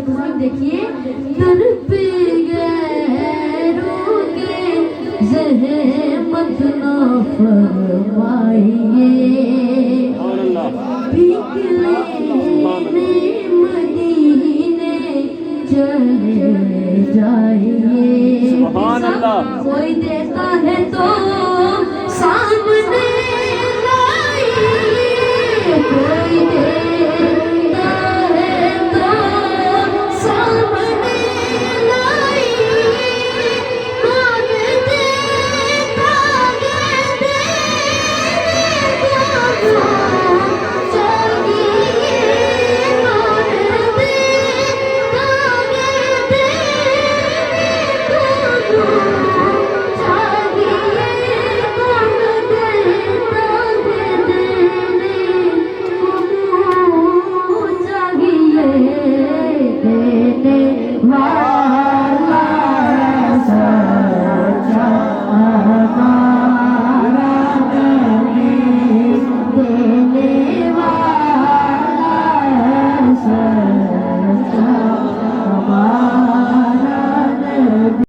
बुजुर्ग देखिए, दर पे गैरों के ज़हमत ना फरमाइए, भीख लेने मदीने चले जाइए। कोई देता है तो सामने लाइए, कोई देता है तो सामने लाइए, मांगते मांगते चाहिए, मांगते मांगते